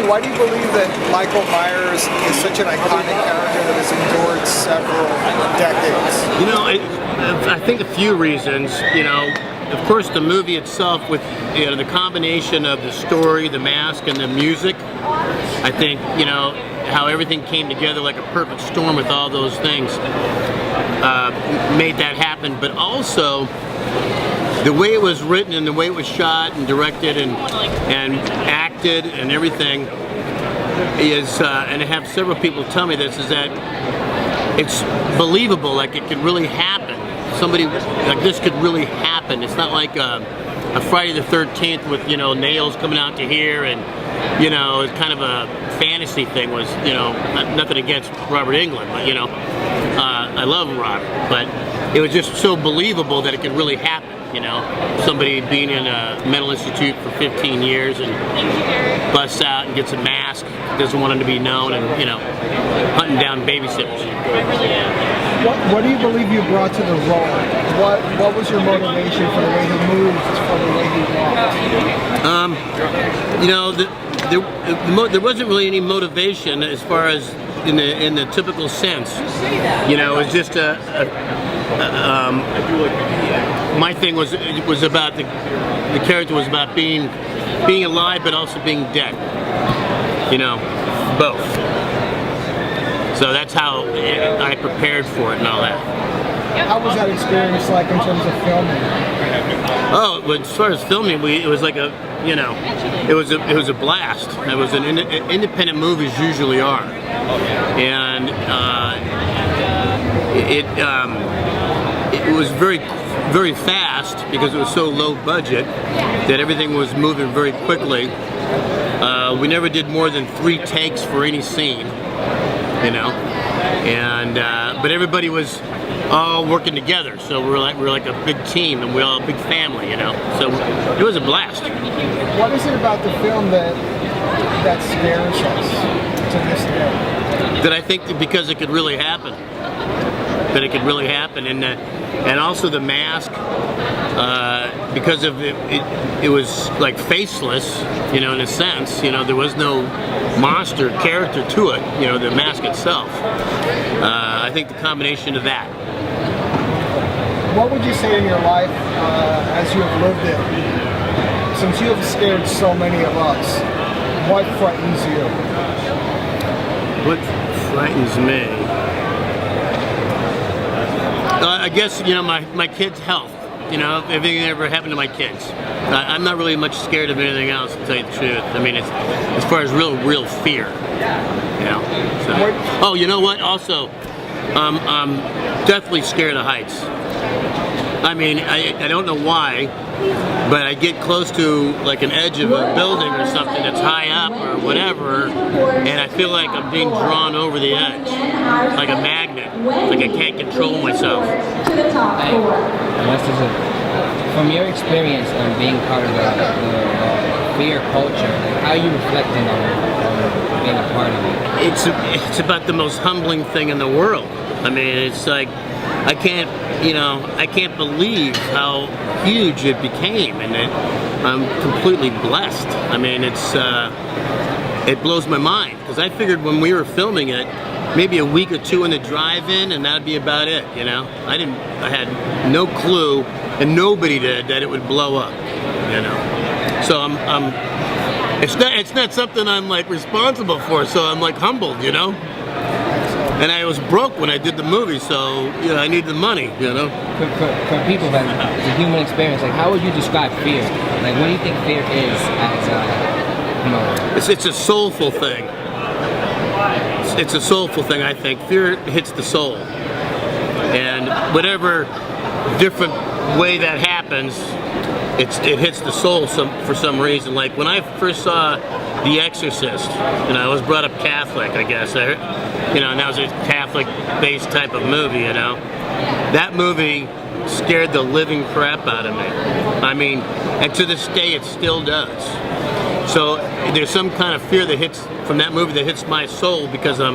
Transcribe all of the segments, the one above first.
why do you believe that Michael Myers is such an iconic character that has endured several decades? You know, I think a few reasons. You know, of course, the movie itself, with the combination of the story, the mask, and the music. I think how everything came together like a perfect storm with all those things made that happen. But also, the way it was written and the way it was shot and directed and acted and everything is, and I have several people tell me this, is that it's believable, like it could really happen. Somebody like this could really happen. It's not like a Friday the 13th with nails coming out to here and it's kind of a fantasy thing. Was nothing against Robert Englund, but I love Robert, but it was just so believable that it could really happen. Somebody being in a mental institute for 15 years and busts out and gets a mask, doesn't want him to be known, and hunting down babysitters. What do you believe you brought to the role? What was your motivation for the way he moved, for the way he walked? There wasn't really any motivation as far as in the typical sense. It was just my thing was about the character was about being alive but also being dead. Both. So that's how I prepared for it and all that. How was that experience like in terms of filming? Oh, as far as filming, it was like it was a blast. It was independent movies usually are, and it was very fast because it was so low budget that everything was moving very quickly. We never did more than 3 takes for any scene. But everybody was all working together, so we were like a big team, and we're all a big family, So it was a blast. What is it about the film that scares us to this day? That I think that because it could really happen. And also the mask, because of it was like faceless, in a sense. There was no monster character to it. The mask itself. I think the combination of that. What would you say in your life, as you have lived it, since you have scared so many of us, what frightens you? What frightens me? I guess, my kids' health. Everything that ever happened to my kids. I'm not really much scared of anything else, to tell you the truth. I mean, it's as far as real fear. So. Oh, you know what? Also, I'm definitely scared of heights. I mean, I don't know why, but I get close to like an edge of a building or something that's high up or whatever, and I feel like I'm being drawn over the edge, like a magnet, like I can't control myself. From your experience on being part of the fear culture, how are you reflecting on being a part of it? It's about the most humbling thing in the world. I mean, it's like I can't believe how huge it became, and I'm completely blessed. I mean, it blows my mind, because I figured when we were filming it, maybe a week or 2 in the drive-in, and that'd be about it. I had no clue, and nobody did, that it would blow up. So it's not something I'm like responsible for. So I'm like humbled, And I was broke when I did the movie, so I need the money, For people that the human experience, like how would you describe fear? Like what do you think fear is as It's a soulful thing. It's a soulful thing, I think. Fear hits the soul, and whatever different way that happens, it hits the soul for some reason. Like when I first saw The Exorcist, I was brought up Catholic, I guess. And that was a Catholic-based type of movie, That movie scared the living crap out of me. I mean, and to this day it still does. So there's some kind of fear that hits from that movie that hits my soul because I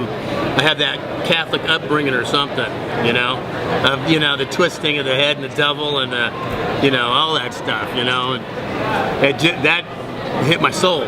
have that Catholic upbringing or something, of the twisting of the head and the devil and all that stuff, that hit my soul,